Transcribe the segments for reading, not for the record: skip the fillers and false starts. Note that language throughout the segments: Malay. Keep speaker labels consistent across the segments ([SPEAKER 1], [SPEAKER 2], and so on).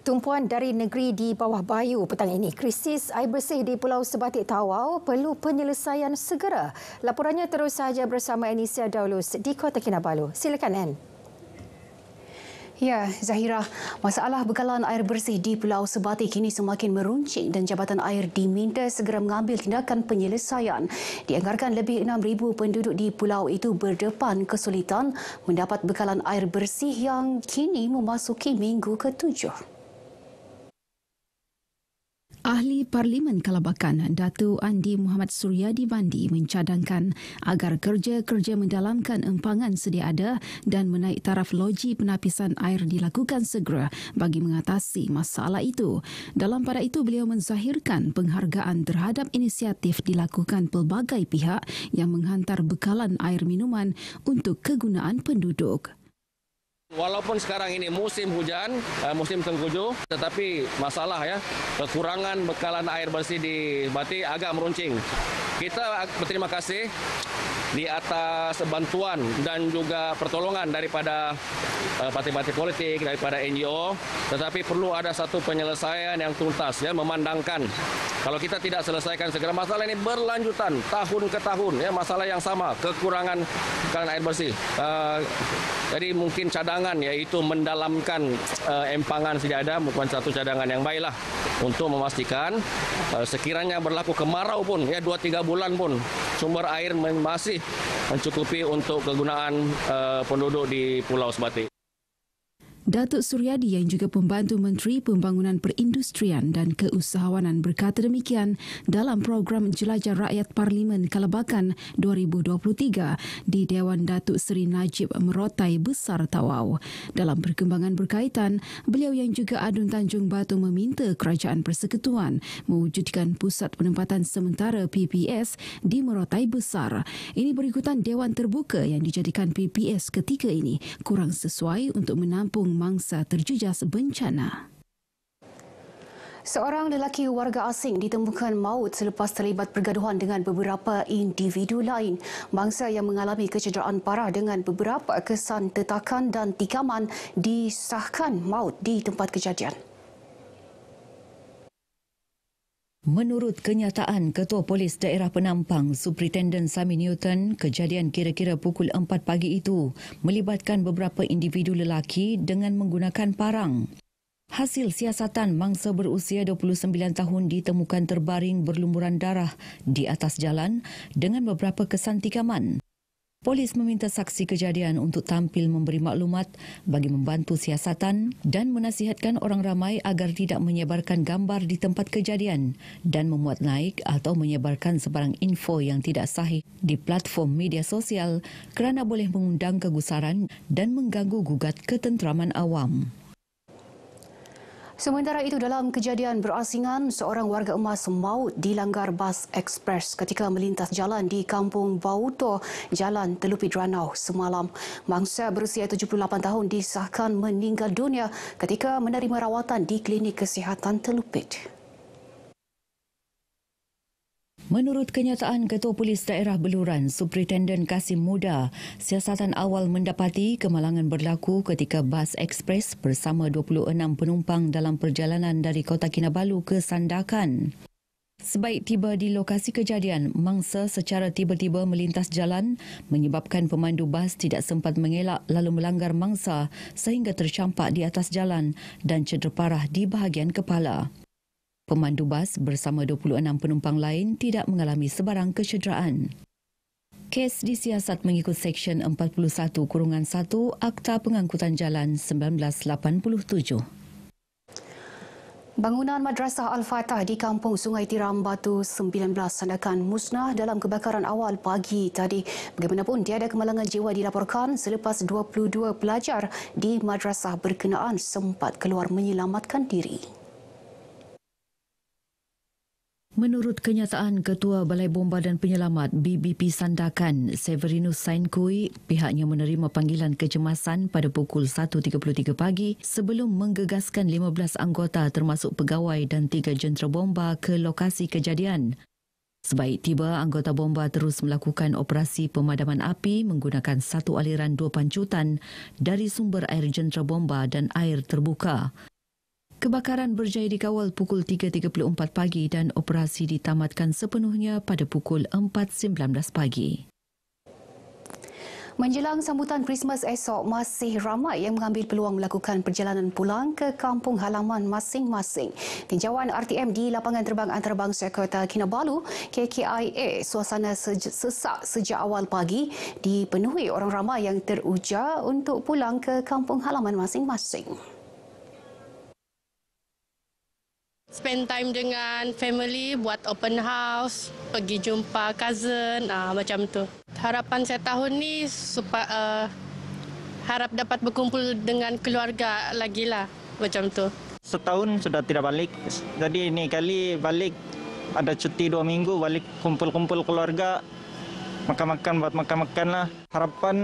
[SPEAKER 1] Tumpuan dari negeri di bawah bayu petang ini. Krisis air bersih di Pulau Sebatik Tawau perlu penyelesaian segera. Laporannya terus sahaja bersama Anisia Daulus di Kota Kinabalu. Silakan, Ann.
[SPEAKER 2] Ya, Zahira, masalah bekalan air bersih di Pulau Sebatik kini semakin meruncing dan Jabatan Air diminta segera mengambil tindakan penyelesaian. Dianggarkan lebih 6,000 penduduk di pulau itu berdepan kesulitan mendapat bekalan air bersih yang kini memasuki minggu ke-7.
[SPEAKER 3] Ahli Parlimen Kalabakan, Datuk Andi Muhammad Suryadi Bandi mencadangkan agar kerja-kerja mendalamkan empangan sedia ada dan menaik taraf loji penapisan air dilakukan segera bagi mengatasi masalah itu. Dalam pada itu, beliau menzahirkan penghargaan terhadap inisiatif dilakukan pelbagai pihak yang menghantar bekalan air minuman untuk kegunaan penduduk.
[SPEAKER 4] Walaupun sekarang ini musim hujan, musim tengkujuh, tetapi masalah kekurangan bekalan air bersih di Sebatik agak meruncing. Kita berterima kasih di atas bantuan dan juga pertolongan daripada parti-parti politik, daripada NGO, tetapi perlu ada satu penyelesaian yang tuntas, memandangkan kalau kita tidak selesaikan segera masalah ini berlanjutan tahun ke tahun, masalah yang sama, kekurangan bekalan air bersih. Jadi mungkin cadangan iaitu mendalamkan empangan sedia ada merupakan satu cadangan yang baiklah untuk memastikan sekiranya berlaku kemarau pun 2-3 bulan pun sumber air masih mencukupi untuk kegunaan penduduk di Pulau Sebatik.
[SPEAKER 3] Datuk Suryadi yang juga pembantu Menteri Pembangunan Perindustrian dan Keusahawanan berkata demikian dalam program Jelajah Rakyat Parlimen Kalabakan 2023 di Dewan Datuk Seri Najib Merotai Besar Tawau. Dalam perkembangan berkaitan, beliau yang juga Adun Tanjung Batu meminta Kerajaan Persekutuan mewujudkan pusat penempatan sementara PPS di Merotai Besar. Ini berikutan Dewan Terbuka yang dijadikan PPS ketika ini kurang sesuai untuk menampung mangsa terjejas bencana.
[SPEAKER 2] Seorang lelaki warga asing ditemukan maut selepas terlibat pergaduhan dengan beberapa individu lain. Mangsa yang mengalami kecederaan parah dengan beberapa kesan tetakan dan tikaman disahkan maut di tempat kejadian.
[SPEAKER 5] Menurut kenyataan Ketua Polis Daerah Penampang, Superintendent Sami Newton, kejadian kira-kira pukul 4 pagi itu melibatkan beberapa individu lelaki dengan menggunakan parang. Hasil siasatan, mangsa berusia 29 tahun ditemukan terbaring berlumuran darah di atas jalan dengan beberapa kesan tikaman. Polis meminta saksi kejadian untuk tampil memberi maklumat bagi membantu siasatan dan menasihatkan orang ramai agar tidak menyebarkan gambar di tempat kejadian dan memuat naik atau menyebarkan sebarang info yang tidak sahih di platform media sosial kerana boleh mengundang kegusaran dan mengganggu gugat ketenteraman awam.
[SPEAKER 2] Sementara itu, dalam kejadian berasingan, seorang warga emas maut dilanggar bas ekspres ketika melintas jalan di Kampung Bauto, Jalan Telupi Dranau semalam. Mangsa berusia 78 tahun disahkan meninggal dunia ketika menerima rawatan di Klinik Kesihatan Telupit.
[SPEAKER 5] Menurut kenyataan Ketua Polis Daerah Beluran, Superintendent Kasim Muda, siasatan awal mendapati kemalangan berlaku ketika bas ekspres bersama 26 penumpang dalam perjalanan dari Kota Kinabalu ke Sandakan. Sebaik tiba di lokasi kejadian, mangsa secara tiba-tiba melintas jalan menyebabkan pemandu bas tidak sempat mengelak lalu melanggar mangsa sehingga tercampak di atas jalan dan cedera parah di bahagian kepala. Pemandu bas bersama 26 penumpang lain tidak mengalami sebarang kecederaan. Kes disiasat mengikut Seksyen 41-1 Akta Pengangkutan Jalan 1987.
[SPEAKER 2] Bangunan Madrasah Al-Fatah di Kampung Sungai Tiram Batu 19 Sandakan musnah dalam kebakaran awal pagi tadi. Bagaimanapun, tiada kemalangan jiwa dilaporkan selepas 22 pelajar di madrasah berkenaan sempat keluar menyelamatkan diri.
[SPEAKER 5] Menurut kenyataan Ketua Balai Bomba dan Penyelamat BBP Sandakan, Severinus Sainkui, pihaknya menerima panggilan kecemasan pada pukul 1.33 pagi sebelum menggegaskan 15 anggota termasuk pegawai dan 3 jentera bomba ke lokasi kejadian. Sebaik tiba, anggota bomba terus melakukan operasi pemadaman api menggunakan satu aliran 2 pancutan dari sumber air jentera bomba dan air terbuka. Kebakaran berjaya dikawal pukul 3.34 pagi dan operasi ditamatkan sepenuhnya pada pukul 4.19 pagi.
[SPEAKER 2] Menjelang sambutan Krismas esok, masih ramai yang mengambil peluang melakukan perjalanan pulang ke kampung halaman masing-masing. Tinjauan RTM di lapangan terbang antarabangsa Kota Kinabalu, KKIA, suasana sesak sejak awal pagi dipenuhi orang ramai yang teruja untuk pulang ke kampung halaman masing-masing.
[SPEAKER 6] Spend time dengan family, buat open house, pergi jumpa cousin, macam tu. Harapan saya tahun ni harap dapat berkumpul dengan keluarga lagi lah, macam tu.
[SPEAKER 7] Setahun sudah tidak balik, jadi ini kali balik ada cuti 2 minggu, balik kumpul-kumpul keluarga, makan-makan, buat makan-makan lah. Harapan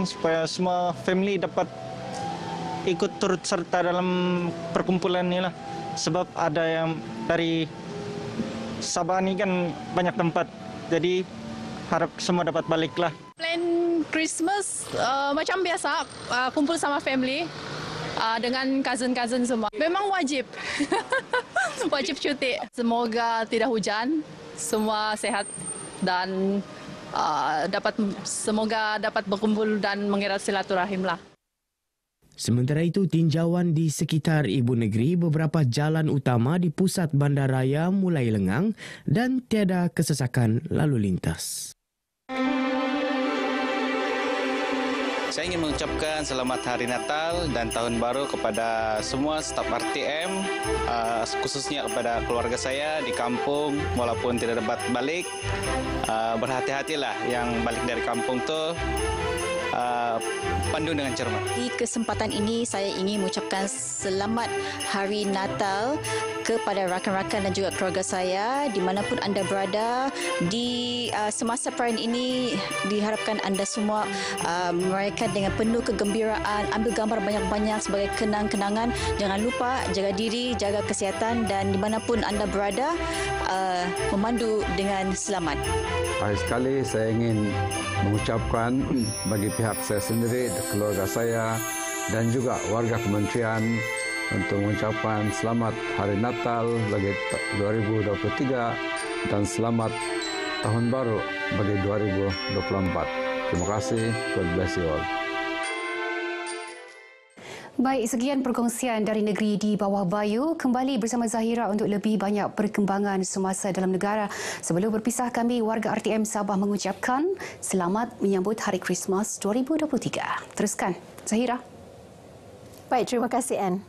[SPEAKER 7] supaya semua family dapat ikut turut serta dalam perkumpulan ini lah. Sebab ada yang dari Sabah ni kan banyak tempat, jadi harap semua dapat balik lah.
[SPEAKER 8] Plan Christmas macam biasa, kumpul sama family dengan cousin-cousin semua. Memang wajib, wajib cuti. Semoga tidak hujan, semua sehat dan semoga dapat berkumpul dan mengerat silaturahim lah.
[SPEAKER 9] Sementara itu, tinjauan di sekitar ibu negeri, beberapa jalan utama di pusat bandaraya mulai lengang dan tiada kesesakan lalu lintas.
[SPEAKER 10] Saya ingin mengucapkan selamat Hari Natal dan Tahun Baru kepada semua staf RTM, khususnya kepada keluarga saya di kampung walaupun tidak dapat balik. Berhati-hatilah yang balik dari kampung tu. Pandu dengan cermat.
[SPEAKER 11] Di kesempatan ini saya ingin mengucapkan selamat Hari Natal kepada rakan-rakan dan juga keluarga saya di manapun anda berada. Di semasa perayaan ini diharapkan anda semua merayakan dengan penuh kegembiraan, ambil gambar banyak-banyak sebagai kenang-kenangan. Jangan lupa jaga diri, jaga kesihatan dan di manapun anda berada memandu dengan selamat.
[SPEAKER 12] Hari sekali saya ingin mengucapkan bagi pihak saya sendiri, keluarga saya dan juga warga kementerian untuk mengucapkan selamat Hari Natal bagi 2023 dan selamat Tahun Baru bagi 2024. Terima kasih. God bless you all.
[SPEAKER 2] Baik, sekian perkongsian dari negeri di bawah Bayu. Kembali bersama Zahira untuk lebih banyak perkembangan semasa dalam negara. Sebelum berpisah, kami warga RTM Sabah mengucapkan selamat menyambut Hari Krismas 2023. Teruskan, Zahira.
[SPEAKER 1] Baik, terima kasih, Anne.